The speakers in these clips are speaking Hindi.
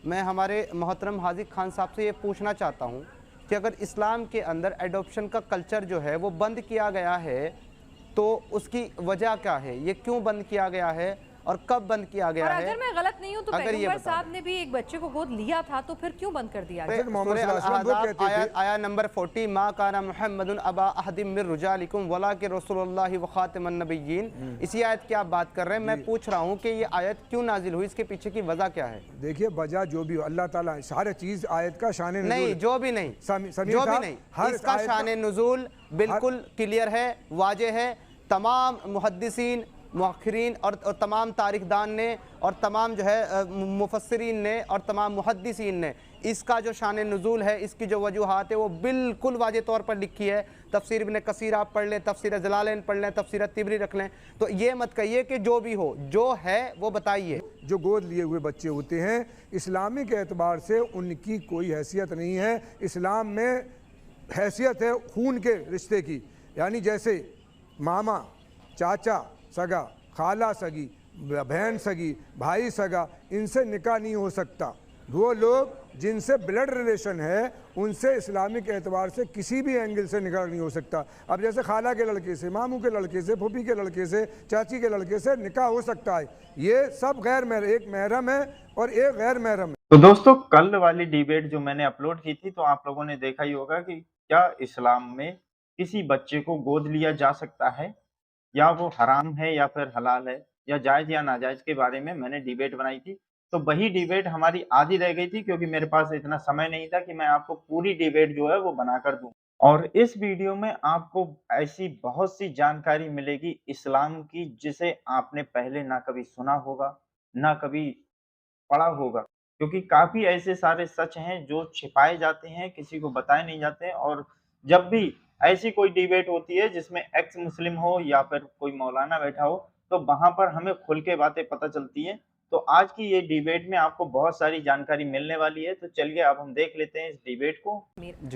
मैं हमारे मोहतरम हाजी खान साहब से ये पूछना चाहता हूँ कि अगर इस्लाम के अंदर एडॉप्शन का कल्चर जो है वो बंद किया गया है तो उसकी वजह क्या है, ये क्यों बंद किया गया है और कब बंद किया गया है? अगर मैं गलत नहीं हूं तो पैगंबर साहब ने भी एक बच्चे को गोद लिया था, तो फिर क्यों बंद कर दिया गया? आया नंबर 40 मा काना मुहम्मदुन अबा अहदिम मिर रिजालिकुम वलाकिन रसूलुल्लाहि व खातिमुन नबिय्यीन। इसी आयत की आप बात कर रहे हैं। मैं पूछ रहा हूं कि ये आयत क्यों नाजिल हुई, इसके पीछे की वजह क्या है? देखिए वजह जो भी अल्लाह ताला सारे चीज आयत का शान नहीं, जो भी नहीं, जो भी नहीं, इसका शान नुज़ूल बिल्कुल क्लियर है, वाजे है। तमाम मुहद्दिसीन, मुअख्खरीन और तमाम तारीखदान ने और तमाम जो है मुफस्सिरीन ने और तमाम मुहद्दिसीन ने इसका जो शान नुज़ूल है, इसकी जो वजूहात है वो बिल्कुल वाज़े तौर पर लिखी है। तफसीर इब्न कसीर आप पढ़ लें, तफसीर जलालैन पढ़ लें, तफसीर तिबरी रख लें, तो ये मत कहिए कि जो भी हो, जो है वो बताइए। जो गोद लिए हुए बच्चे होते हैं इस्लामिक एतबार से उनकी कोई हैसियत नहीं है। इस्लाम में हैसियत है खून के रिश्ते की, यानी जैसे मामा, चाचा सगा, खाला सगी, बहन सगी, भाई सगा, इनसे निकाह नहीं हो सकता। वो लोग जिनसे ब्लड रिलेशन है उनसे इस्लामिक एतबार से किसी भी एंगल से निकाह नहीं हो सकता। अब जैसे खाला के लड़के से, मामू के लड़के से, फूफी के लड़के से, चाची के लड़के से निकाह हो सकता है। ये सब गैर महरम, एक महरम है और एक गैर महरम है। तो दोस्तों, कल वाली डिबेट जो मैंने अपलोड की थी तो आप लोगों ने देखा ही होगा कि क्या इस्लाम में किसी बच्चे को गोद लिया जा सकता है, या वो हराम है या फिर हलाल है, या जायज या नाजायज के बारे में मैंने डिबेट बनाई थी। तो वही डिबेट हमारी आधी रह गई थी क्योंकि मेरे पास इतना समय नहीं था कि मैं आपको पूरी डिबेट जो है वो बनाकर दूं। और इस वीडियो में आपको ऐसी बहुत सी जानकारी मिलेगी इस्लाम की जिसे आपने पहले ना कभी सुना होगा ना कभी पढ़ा होगा, क्योंकि काफी ऐसे सारे सच हैं जो छिपाए जाते हैं, किसी को बताए नहीं जाते हैं। और जब भी ऐसी कोई डिबेट होती है जिसमें एक्स मुस्लिम हो या फिर कोई मौलाना बैठा हो तो वहां पर हमें खुल के बातें पता चलती हैं। तो आज की ये डिबेट में आपको बहुत सारी जानकारी मिलने वाली है, तो चलिए अब हम देख लेते हैं इस डिबेट को।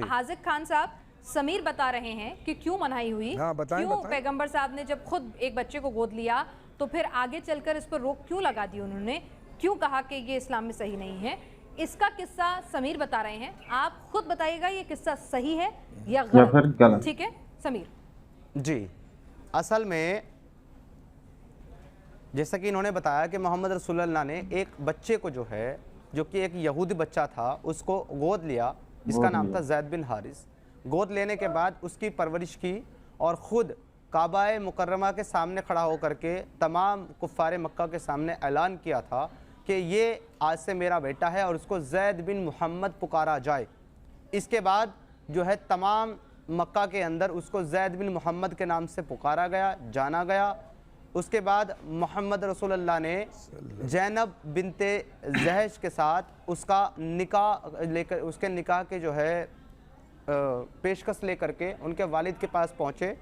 हाजिर खान साहब, समीर बता रहे हैं कि क्यों मनाही हुई, क्यों पैगंबर साहब ने जब खुद एक बच्चे को गोद लिया तो फिर आगे चलकर इस पर रोक क्यों लगा दी उन्होंने, क्यों कहा कि ये इस्लाम में सही नहीं है। इसका किस्सा समीर बता रहे हैं, आप खुद बताइएगा ये किस्सा सही है या गलत। ठीक है समीर जी। असल में जैसा कि इन्होंने बताया कि मोहम्मद रसूलुल्लाह ने एक बच्चे को जो है, जो कि एक यहूदी बच्चा था, उसको गोद लिया। इसका नाम था ज़ैद बिन हारिस। गोद लेने के बाद उसकी परवरिश की और ख़ुद काबा मुकर्रमा के सामने खड़ा होकर के तमाम कुफ़ारे मक्का के सामने ऐलान किया था कि ये आज से मेरा बेटा है और उसको ज़ैद बिन मोहम्मद पुकारा जाए। इसके बाद जो है तमाम मक्का के अंदर उसको ज़ैद बिन मोहम्मद के नाम से पुकारा गया, जाना गया। उसके बाद मोहम्मद रसूलुल्लाह ने ज़ैनब बिनते जहश के साथ उसका निकाह लेकर, उसके निकाह के जो है पेशकश लेकर के उनके वालिद के पास पहुँचे।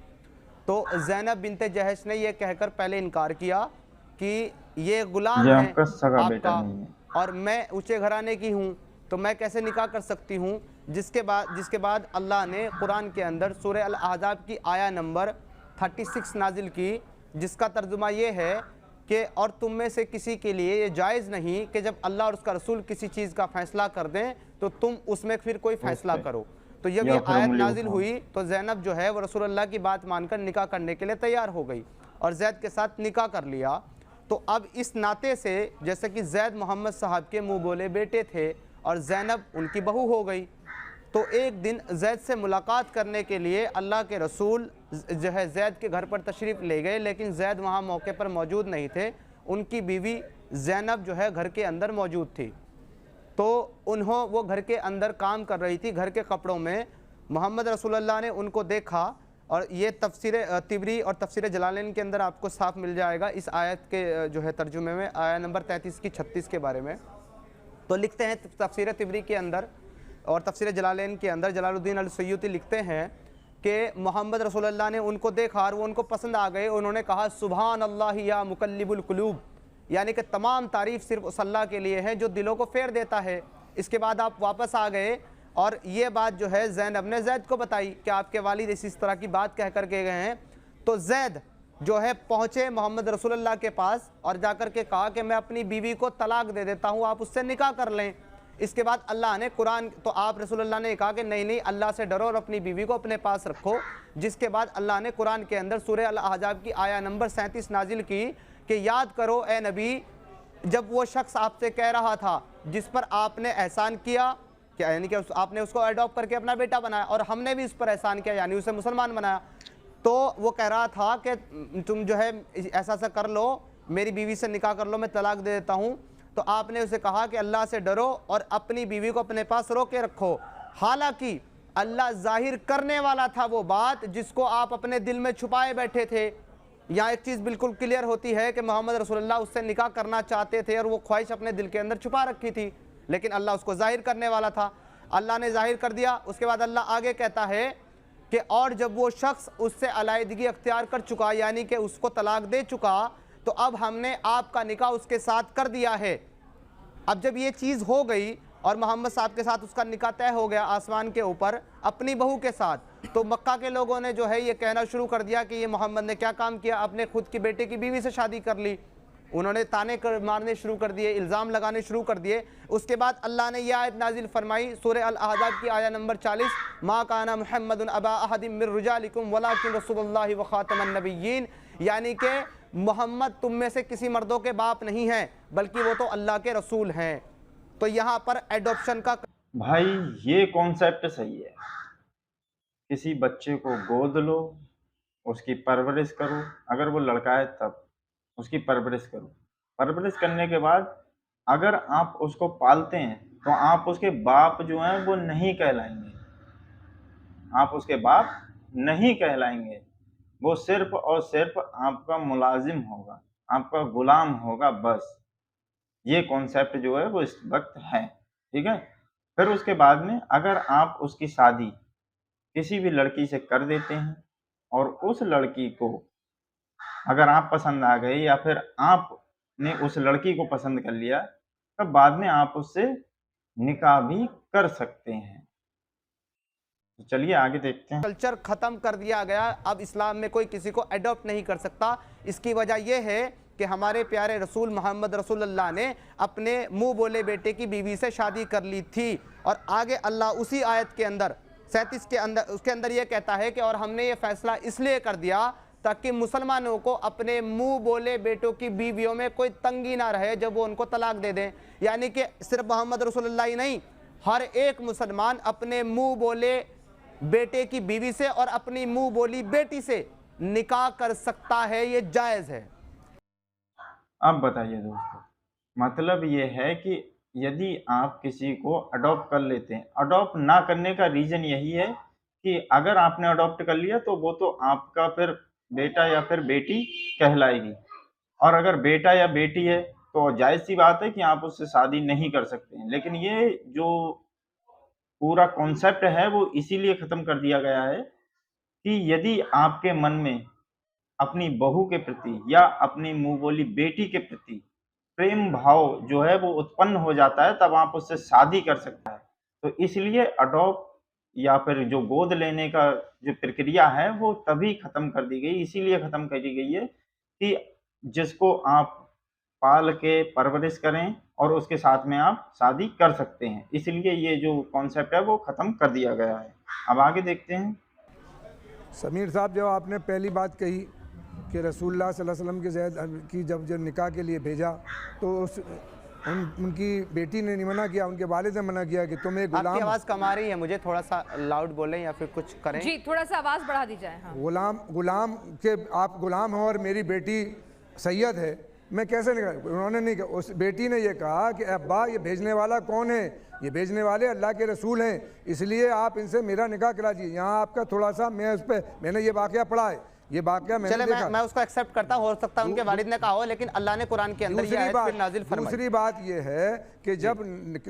तो ज़ैनब बिनते जहश ने यह कहकर पहले इनकार किया कि ये गुलाम है आपका और मैं ऊंचे घराने की हूँ, तो मैं कैसे निकाह कर सकती हूँ। जिसके बाद अल्लाह ने कुरान के अंदर सूरह अल अहज़ाब की आया नंबर 36 नाजिल की, जिसका तर्जुमा ये है कि और तुम में से किसी के लिए ये जायज़ नहीं कि जब अल्लाह और उसका रसूल किसी चीज़ का फ़ैसला कर दें तो तुम उसमें फिर कोई फ़ैसला करो। तो जब ये आयत नाजिल हुई तो ज़ैनब जो है वो रसूलुल्लाह की बात मानकर निकाह करने के लिए तैयार हो गई और ज़ैद के साथ निकाह कर लिया। तो अब इस नाते से जैसे कि ज़ैद मोहम्मद साहब के मुँह बोले बेटे थे और ज़ैनब उनकी बहू हो गई, तो एक दिन ज़ैद से मुलाकात करने के लिए अल्लाह के रसूल जो है ज़ैद के घर पर तशरीफ़ ले गए, लेकिन ज़ैद वहाँ मौके पर मौजूद नहीं थे। उनकी बीवी ज़ैनब जो है घर के अंदर मौजूद थी। तो वो घर के अंदर काम कर रही थी, घर के कपड़ों में। मोहम्मद रसूलुल्लाह ने उनको देखा और ये तफसीर तिबरी और तफसीर जलालैन के अंदर आपको साफ मिल जाएगा इस आयत के जो है तर्जुमे में, आया नंबर 33 की 36 के बारे में। तो लिखते हैं तफसीर तिबरी के अंदर और तफसीर जलालैन के अंदर जलालुद्दीन अल-सुयूती लिखते हैं कि मोहम्मद रसूलुल्लाह ने उनको देखा और वो उनको पसंद आ गए। उन्होंने कहा सुभान अल्लाह या मुकल्लिबुल कुलूब, यानी कि तमाम तारीफ़ सिर्फ उस अल्लाह के लिए है जो दिलों को फेर देता है। इसके बाद आप वापस आ गए और ये बात जो है ज़ैनब ने ज़ैद को बताई कि आपके वालिद इस तरह की बात कह कर के गए हैं। तो ज़ैद जो है पहुँचे मोहम्मद रसूलुल्लाह के पास और जाकर के कहा कि मैं अपनी बीवी को तलाक दे देता हूँ, आप उससे निकाह कर लें। इसके बाद अल्लाह ने कुरान, तो आप रसूलुल्लाह ने कहा कि नहीं नहीं, अल्लाह से डरो और अपनी बीवी को अपने पास रखो। जिसके बाद अल्लाह ने कुरान के अंदर सूरह अल अहज़ाब की आया नंबर 37 नाजिल की कि याद करो ए नबी, जब वो शख्स आपसे कह रहा था जिस पर आपने एहसान किया, क्या यानी कि आपने उसको अडॉप्ट करके अपना बेटा बनाया, और हमने भी इस पर एहसान किया यानी उसे मुसलमान बनाया। तो वो कह रहा था कि तुम जो है ऐसा ऐसा कर लो, मेरी बीवी से निकाह कर लो, मैं तलाक दे देता हूँ। तो आपने उसे कहा कि अल्लाह से डरो और अपनी बीवी को अपने पास रोके रखो। हालांकि अल्लाह जाहिर करने वाला था वो बात जिसको आप अपने दिल में छुपाए बैठे थे। यहाँ एक चीज़ बिल्कुल क्लियर होती है कि मोहम्मद रसूलुल्लाह उससे निकाह करना चाहते थे और वो ख्वाहिश अपने दिल के अंदर छुपा रखी थी, लेकिन अल्लाह उसको जाहिर करने वाला था। अल्लाह ने जाहिर कर दिया। उसके बाद अल्लाह आगे कहता है कि और जब वो शख्स उससे अलैदगी अख्तियार कर चुका यानी कि उसको तलाक दे चुका, तो अब हमने आपका निकाह उसके साथ कर दिया है। अब जब ये चीज़ हो गई और मोहम्मद साहब के साथ उसका निकाह तय हो गया आसमान के ऊपर अपनी बहू के साथ, तो मक्का के लोगों ने जो है ये कहना शुरू कर दिया कि ये मोहम्मद ने क्या काम किया, अपने खुद की बेटे की बीवी से शादी कर ली। उन्होंने ताने मारने शुरू कर दिए, इल्ज़ाम लगाने शुरू कर दिए। उसके बाद अल्लाह ने यह आयत नाजिल फरमाई सूरह अल अहज़ाब की आया नंबर 40, मा काना मुहम्मदुन अबा अहदिम मिर रिजालिकुम वलाकिन रसूलुल्लाहि व खातमन नबिय्यीन, यानी कि मोहम्मद तुम में से किसी मर्दों के बाप नहीं हैं बल्कि वो तो अल्लाह के रसूल हैं। तो यहाँ पर एडॉप्शन का भाई ये कॉन्सेप्ट सही है, किसी बच्चे को गोद लो, उसकी परवरिश करो, अगर वो लड़का है तब उसकी परवरिश करो। परवरिश करने के बाद अगर आप उसको पालते हैं तो आप उसके बाप जो हैं वो नहीं कहलाएंगे, आप उसके बाप नहीं कहलाएंगे। वो सिर्फ और सिर्फ आपका मुलाजिम होगा, आपका गुलाम होगा, बस। ये कॉन्सेप्ट जो है वो इस वक्त है, ठीक है। फिर उसके बाद में अगर आप उसकी शादी किसी भी लड़की से कर देते हैं और उस लड़की को अगर आप पसंद आ गए या फिर आपने उस लड़की को पसंद कर लिया, तब बाद में आप उससे निकाह भी कर सकते हैं। तो चलिए आगे देखते हैं। कल्चर ख़त्म कर दिया गया, अब इस्लाम में कोई किसी को अडॉप्ट नहीं कर सकता। इसकी वजह यह है कि हमारे प्यारे रसूल मोहम्मद रसूलुल्लाह ने अपने मुंह बोले बेटे की बीवी से शादी कर ली थी। और आगे अल्लाह उसी आयत के अंदर 37 के अंदर उसके अंदर यह कहता है कि और हमने ये फैसला इसलिए कर दिया ताकि मुसलमानों को अपने मुंह बोले बेटों की बीवियों में कोई तंगी ना रहे जब वो उनको तलाक दे दें। यानी कि सिर्फ मोहम्मद रसूलुल्लाह ही नहीं, हर एक मुसलमान अपने मुंह बोले बेटे की बीवी से और अपनी मुंह बोली बेटी से निकाह कर सकता है, ये जायज़ है। अब बताइए दोस्तों, मतलब ये है कि यदि आप किसी को अडॉप्ट कर लेते हैं, अडॉप्ट ना करने का रीज़न यही है कि अगर आपने अडॉप्ट कर लिया तो वो तो आपका फिर बेटा या फिर बेटी कहलाएगी, और अगर बेटा या बेटी है तो जायज़ सी बात है कि आप उससे शादी नहीं कर सकते हैं। लेकिन ये जो पूरा कॉन्सेप्ट है वो इसीलिए ख़त्म कर दिया गया है कि यदि आपके मन में अपनी बहू के प्रति या अपनी मुँह बोली बेटी के प्रति प्रेम भाव जो है वो उत्पन्न हो जाता है, तब आप उससे शादी कर सकते हैं। तो इसलिए अडॉप्ट या फिर जो गोद लेने का जो प्रक्रिया है वो तभी ख़त्म कर दी गई, इसीलिए ख़त्म कर दी गई है कि जिसको आप पाल के परवरिश करें और उसके साथ में आप शादी कर सकते हैं। इसलिए ये जो कॉन्सेप्ट है वो ख़त्म कर दिया गया है। अब आगे देखते हैं। समीर साहब, जब आपने पहली बात कही कि रसूलुल्लाह सल्लल्लाहु अलैहि वसल्लम के ज़ैद की जब निकाह के लिए भेजा तो उनकी बेटी ने नहीं मना किया, उनके वालिद ने मना किया कि तुम एक गुलाम। आपकी आवाज़ कम आ रही है, मुझे थोड़ा सा लाउड बोलें या फिर कुछ करें। जी थोड़ा सा आवाज़ बढ़ा दी जाए। हाँ। गुलाम के आप गुलाम हो और मेरी बेटी सैयद है, मैं कैसे निकाल। उन्होंने नहीं कहा, उस बेटी ने ये कहा कि अब्बा ये भेजने वाला कौन है, ये भेजने वाले अल्लाह के रसूल हैं, इसलिए आप इनसे मेरा निकाह करा दीजिए। यहाँ आपका थोड़ा सा मैं उस पर मैंने ये वाक़या पढ़ा है, ये वाक़या मैंने देखा। मैं उसको एक्सेप्ट करता हूँ, हो सकता है उनके वालिद ने कहा हो, लेकिन अल्लाह ने कुरान के अंदर ये आयत फिर नाजिल फरमाई। दूसरी बात ये है कि जब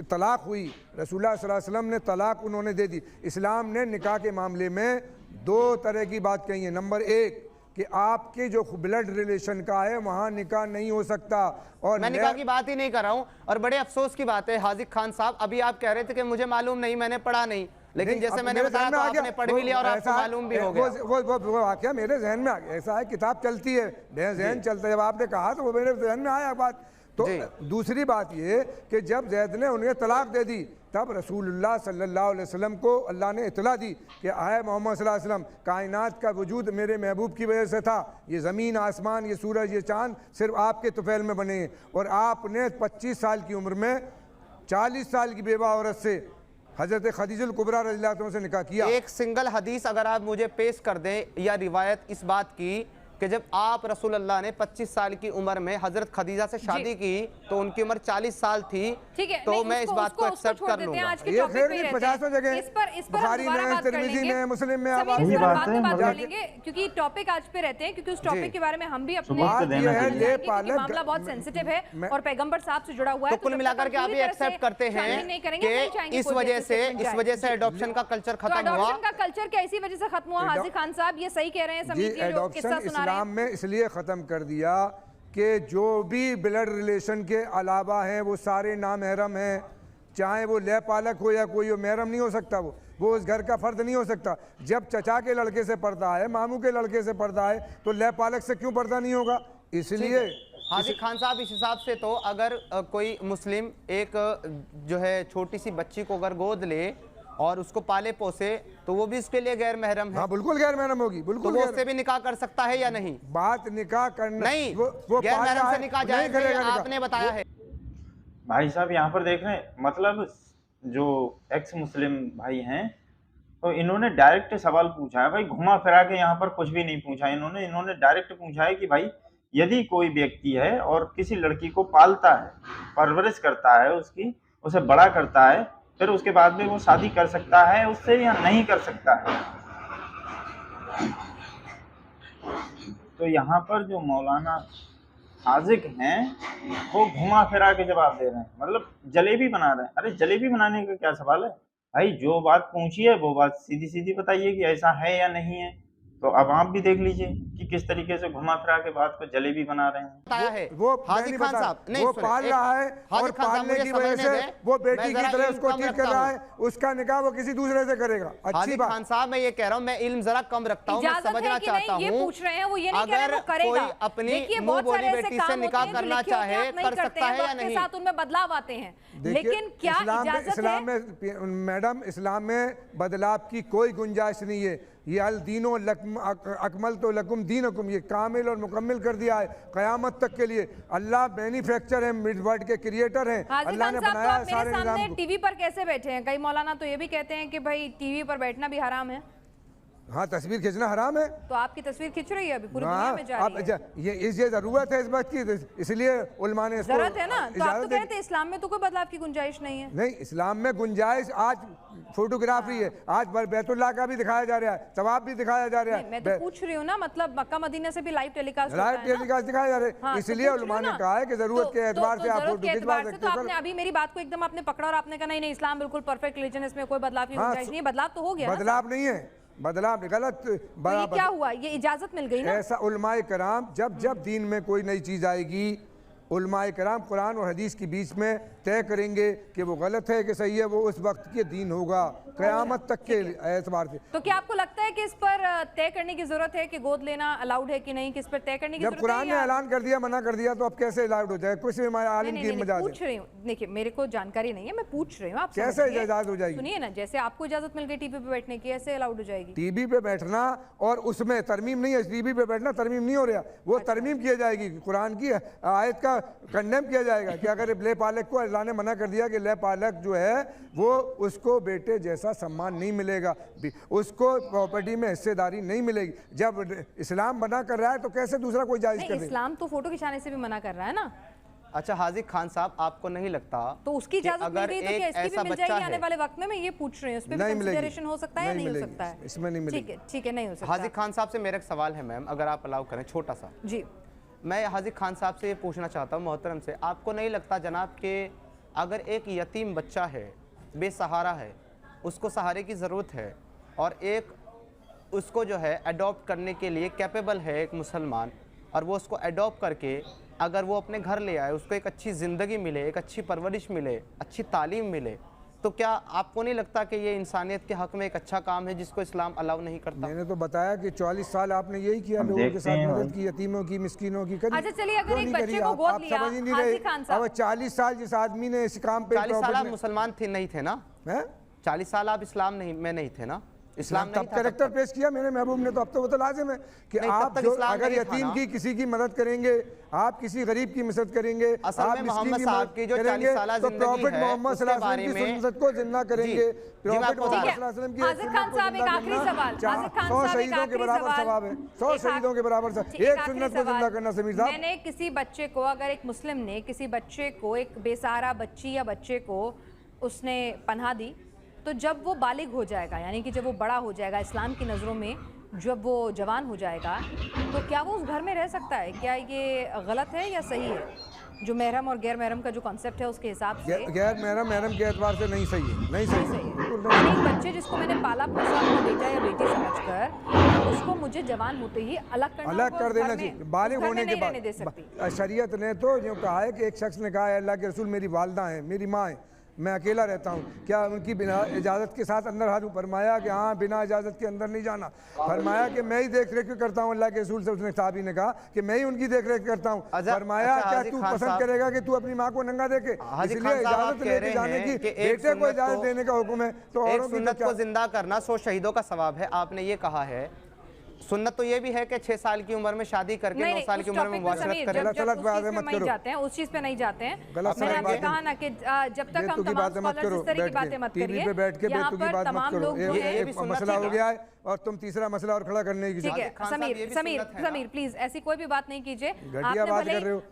तलाक हुई, रसूलुल्लाह सल्लल्लाहु अलैहि वसल्लम ने तलाक उन्होंने दे दी। इस्लाम ने निकाह के मामले में दो तरह की बात कही है। नंबर एक कि आपके जो ब्लड रिलेशन का है वहाँ निकाह नहीं हो सकता। और मैं निकाह की बात ही नहीं कर रहा हूँ। और बड़े अफसोस की बात है हाजिक खान साहब, अभी आप कह रहे थे कि मुझे मालूम नहीं, मैंने पढ़ा नहीं, लेकिन जैसे मैंने बताया तो आपने पढ़ भी लिया और आपको मालूम भी हो गया। वो वाकया मेरे जहन में आ गया। ऐसा है, किताब चलती है, जहन चलता है। जब आपने कहा तो वो मेरे जहन में आया बात। तो दूसरी बात ये कि जब जैद ने उन्हें तलाक दे दी तब रसूलुल्लाह सल्लल्लाहु अलैहि वसल्लम को अल्लाह ने इतला दी कि आए मोहम्मद सल्लल्लाहु अलैहि वसल्लम, कायनात का वजूद मेरे महबूब की वजह से था, ये ज़मीन आसमान ये सूरज ये चाँद सिर्फ आपके तुफैल में बने हैं, और आपने 25 साल की उम्र में 40 साल की बेवा औरत से हज़रत खदीजुल कुबरा रज़ियल्लाहु अन्हा से निकाह किया। एक सिंगल हदीस अगर आप मुझे पेश कर दें या रिवायत इस बात की कि जब आप रसूलुल्लाह ने 25 साल की उम्र में हज़रत खदीजा से शादी की तो उनकी उम्र 40 साल थी, तो मैं इस बात को एक्सेप्ट कर लूंगा। ये फिर भी 50 जगह बुखारी में, तिरमिज़ी में, मुस्लिम में आप बात कर लेंगे क्योंकि टॉपिक आज पे रहते हैं, क्योंकि उस टॉपिक के बारे में हम भी अपने मामला बहुत सेंसिटिव है और पैगंबर साहब से जुड़ा हुआ है। तो कुल मिलाकर के आप ये एक्सेप्ट करते हैं कि इस वजह से एडॉप्शन का कल्चर खत्म हुआ। एडॉप्शन का कल्चर क्या इसी वजह से खत्म हुआ? हाजी खान साहब ये सही कह रहे हैं, समीर जी जो किस्सा सुना रहे हैं। इस्लाम में इसलिए ख़त्म कर दिया कि जो भी ब्लड रिलेशन के अलावा हैं वो सारे नामहरम हैं, चाहे वो ले पालक हो या कोई हो, महरम नहीं हो सकता, वो उस घर का फ़र्द नहीं हो सकता। जब चचा के लड़के से पर्दा है, मामू के लड़के से पर्दा है, तो ले पालक से क्यों पर्दा नहीं होगा? इसलिए हाजी खान साहब इस हिसाब से तो अगर कोई मुस्लिम एक जो है छोटी सी बच्ची को अगर गोद ले और उसको पाले पोसे तो वो भी उसके लिए गैर महरम है। हाँ बिल्कुल गैर महरम होगी, बिल्कुल। तो वो उससे भी निकाह कर सकता है या नहीं? बात निकाह करना नहीं, वो गैर महरम से निकाह जायज़ है, आपने बताया है। भाई साहब यहाँ पर देख रहे हैं, मतलब जो एक्स मुस्लिम भाई हैं तो इन्होंने डायरेक्ट सवाल पूछा है भाई, घुमा फिरा के यहाँ पर कुछ भी नहीं पूछा इन्होंने डायरेक्ट पूछा है कि भाई यदि कोई व्यक्ति है और किसी लड़की को पालता है, परवरिश करता है, उसकी उसे बड़ा करता है, फिर उसके बाद में वो शादी कर सकता है उससे या नहीं कर सकता है। तो यहाँ पर जो मौलाना हाजिक हैं वो घुमा फिरा के जवाब दे रहे हैं, मतलब जलेबी बना रहे हैं। अरे जलेबी बनाने का क्या सवाल है भाई, जो बात पूछी है वो बात सीधी सीधी बताइए कि ऐसा है या नहीं है। तो अब आप भी देख लीजिए कि किस तरीके से घुमा फिरा के बात को जलेबी बना रहे हैं। वो हाजी खान साहब वो पाल रहा है और पालने की वजह से वो बेटी की तरह उसको ट्रीट कर रहा है, उसका निकाह वो किसी दूसरे से करेगा। अच्छी बात। खान साहब मैं ये कह रहा हूँ, मैं इल्म जरा कम रखता हूँ, मैं समझना चाहता हूँ। पूछ रहे हैं वो ये नहीं कह रहे वो करेगा। कोई अपनी मुंह बोली बेटी से निकाह करना चाहे कर सकता है या नहीं? साथ उनमें बदलाव आते हैं, लेकिन क्या इजाजत है? इस्लाम में मैडम, इस्लाम में बदलाव की कोई गुंजाइश नहीं है। ये अल दीनो अकमल तो लकुम दीनकुम, ये कामिल और मुकम्मिल कर दिया है क़यामत तक के लिए। अल्लाह मैन्युफैक्चर है, मिड वर्ल्ड के क्रिएटर हैं, अल्लाह ने बनाया है सारे निज़ाम। टीवी पर कैसे बैठे हैं? कई मौलाना तो ये भी कहते हैं कि भाई टीवी पर बैठना भी हराम है। हाँ, तस्वीर खींचना हराम है। तो आपकी तस्वीर खींच रही है अभी पूरी दुनिया में जा रही है। ये जरूरत है इस बात की, इसलिए उलमा ने इसको जरूरत है ना। तो आप तो कहते हैं इस्लाम में तो कोई बदलाव की गुंजाइश नहीं है। नहीं, इस्लाम में गुंजाइश आज फोटोग्राफी है, आज बैतुल्लाह का भी दिखाया जा रहा है, तवाफ भी दिखाया जा रहा है। मैं तो पूछ रही हूँ ना, मतलब मक्का मदीना से भी लाइव टेलीकास्ट दिखाया जा रहा है, इसलिए उलमा ने कहा है कि जरूरत के एतबार से आप फोटो खिंचवा सकते हो। आपने अभी मेरी बात को एकदम आपने पकड़ा और आपने कहा नहीं इस्लाम बिल्कुल परफेक्ट रिलीजन, इसमें कोई बदलाव की गुंजाइश नहीं है। बदलाव तो हो गया, बदलाव नहीं है, बदलाव गलत। ये क्या हुआ? ये इजाजत मिल गई ना। ऐसा उलमाए कराम जब दीन में कोई नई चीज आएगी, उलमाए कराम कुरान और हदीस के बीच में तय करेंगे कि वो गलत है कि सही है, वो उस वक्त के दीन होगा क़यामत तक के एतबार से। तो क्या आपको लगता है कि इस पर तय करने की जरूरत है कि गोद लेना अलाउड है कि नहीं? किस पर तय करने की जरूरत है? जब कुरान ने ऐलान कर दिया, मना कर दिया, तो अब कैसे अलाउड हो जाए? कुछ आलिम की मजाज पूछ रही हूँ, देखिए मेरे को जानकारी नहीं है, मैं पूछ रही हूँ आप कैसे इजाजत हो जाएगी? सुनिए ना, जैसे आपको इजाजत मिल गई टीवी पे बैठने की, ऐसे अलाउड हो जाएगी? टीवी पे बैठना और उसमें तरमीम नहीं है, टीवी पे बैठना तरमीम नहीं हो रहा, वो तरमीम किया जाएगी। कुरान की आयत का कंडेम किया जाएगा कि अगर ले पालक को अल्लाह ने मना कर दिया कि ले पालक जो है वो उसको बेटे जैसा सम्मान नहीं मिलेगा, उसको प्रॉपर्टी में हिस्सेदारी नहीं मिलेगी। जब इस्लाम मना कर रहा है तो कैसे दूसरा कोई जायज कर दे? इस्लाम तो फोटो खिंचाने से भी मना कर रहा है ना। अच्छा हाजी खान साहब, आपको नहीं लगता तो उसकी इजाजत मिल गई तो क्या इसकी भी मिल जाएगी आने वाले वक्त में? मैं ये पूछ रही हूँ, उस पर कंसीडरेशन हो सकता है या नहीं हो सकता है? इसमें नहीं मिलेगी। ठीक है, नहीं हो सकता। हाजी खान साहब से मेरा एक सवाल है मैम, अगर आप अलाउ करें छोटा सा। जी, मैं हाजी खान साहब से ये पूछना चाहता हूँ मोहतरम से, आपको नहीं लगता जनाब कि अगर एक यतीम बच्चा है, बेसहारा है, उसको सहारे की ज़रूरत है, और एक उसको जो है अडॉप्ट करने के लिए कैपेबल है एक मुसलमान, और वो उसको अडॉप्ट करके अगर वो अपने घर ले आए, उसको एक अच्छी ज़िंदगी मिले, एक अच्छी परवरिश मिले, अच्छी तालीम मिले, तो क्या आपको नहीं लगता कि ये इंसानियत के हक में एक अच्छा काम है जिसको इस्लाम अलाउ नहीं करता? मैंने तो बताया कि 44 साल आपने यही किया, लोगों के साथ मदद की, यतीमों की, मिस्किनों की करी। अच्छा चलिए, अगर एक बच्चे को गोद लिया, समझ ही नहीं रहे। अब 40 साल जिस आदमी ने इस काम पे 40 साल आप मुसलमान थे नहीं थे ना? 40 साल आप इस्लाम में नहीं थे ना? इस्लाम तब कैरेक्टर पेश किया मेरे महबूब ने, तो अब तो वो तो लाजिम है कि आप जो अगर यतीम की किसी की मदद करेंगे, आप किसी गरीब की मदद करेंगे, आप मोहम्मद साहब की जो 40 साल तो प्रॉफिट मोहम्मद सल्लल्लाहु अलैहि वसल्लम की सुन्नत को जिंदा करेंगे। प्रॉफिट मोहम्मद सल्लल्लाहु अलैहि वसल्लम की हाजिर खान साहब एक आखिरी सवाल, 100 शहीदों के बराबर सवाब है, 100 शहीदों के बराबर एक सुन्नत को जिंदा करना। समीर साहब, मैंने किसी बच्चे को, अगर एक मुस्लिम ने किसी बच्चे को, एक बेसहारा बच्ची या बच्चे को उसने पनाह दी, तो जब वो बालिग हो जाएगा, यानी कि जब वो बड़ा हो जाएगा इस्लाम की नज़रों में, जब वो जवान हो जाएगा, तो क्या वो उस घर में रह सकता है? क्या ये गलत है या सही है? जो महरम और गैर महरम का जो कॉन्सेप्ट है उसके हिसाब से गैर महरम के एतबार से नहीं सही है, नहीं सही है। यानी एक बच्चे जिसको मैंने पाला पोसा अपना बेटा या बेटी समझकर, उसको मुझे जवान होते ही अलग कर देना चाहिए। बालिग होने के बाद शरीयत ने तो यूँ कहा है कि एक शख्स ने कहा है, अल्लाह के रसूल मेरी वालदा है, मेरी माँ है, मैं अकेला रहता हूँ, क्या उनकी बिना इजाज़त के साथ अंदर हाथ? फरमाया कि हाँ, बिना इजाज़त के अंदर नहीं जाना। फरमाया कि मैं ही देख रेख करता हूँ अल्लाह के रसूल से, उसने साहबी ने कहा कि मैं ही उनकी देख रेख करता हूँ। फरमाया क्या तू पसंद करेगा कि तू अपनी माँ को नंगा देखे? इसलिए इजाज़त लेके जाने की, बेटे को इजाज़त देने का हुक्म है। तो एक सुन्नत को जिंदा करना 100 शहीदों का सवाब है, आपने ये कहा है। सुन्नत तो ये भी है कि 6 साल की उम्र में शादी करके 9 साल की उम्र में मुबाशरत करें। उस चीज पे नहीं जाते हैं। मैंने आपसे कहा ना कि जब तक हम तमाम स्कॉलर्स इस तरह की बातें मत करिए, पे बैठ के यहाँ पर तमाम लोग जो एक मसला हो गया है और तुम तीसरा मसला और खड़ा करने की। ठीक है समीर प्लीज ऐसी कोई भी बात नहीं कीजिए।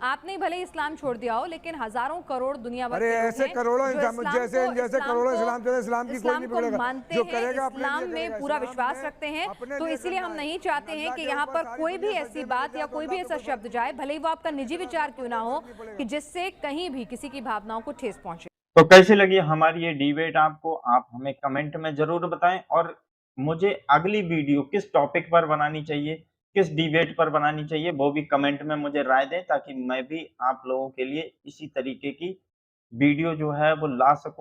आपने भले इस्लाम छोड़ दिया हो, लेकिन हजारों करोड़ दुनिया भर के ऐसे करोड़ों जैसे करोड़ों इस्लाम की कोई नहीं बिगड़ेगा। मानते हैं, इस्लाम में पूरा विश्वास रखते हैं, तो इसलिए हम नहीं चाहते हैं कि यहाँ पर कोई भी ऐसी बात या कोई भी ऐसा शब्द जाए, भले ही वो आपका निजी विचार क्यों ना हो, कि जिससे कहीं भी किसी की भावनाओं को ठेस पहुंचे। तो कैसी लगी हमारी ये डिबेट आपको? आप हमें कमेंट में जरूर बताएं, और मुझे अगली वीडियो किस टॉपिक पर बनानी चाहिए, किस डिबेट पर बनानी चाहिए, वो भी कमेंट में मुझे राय दें, ताकि मैं भी आप लोगों के लिए इसी तरीके की वीडियो जो है वो ला सकूं।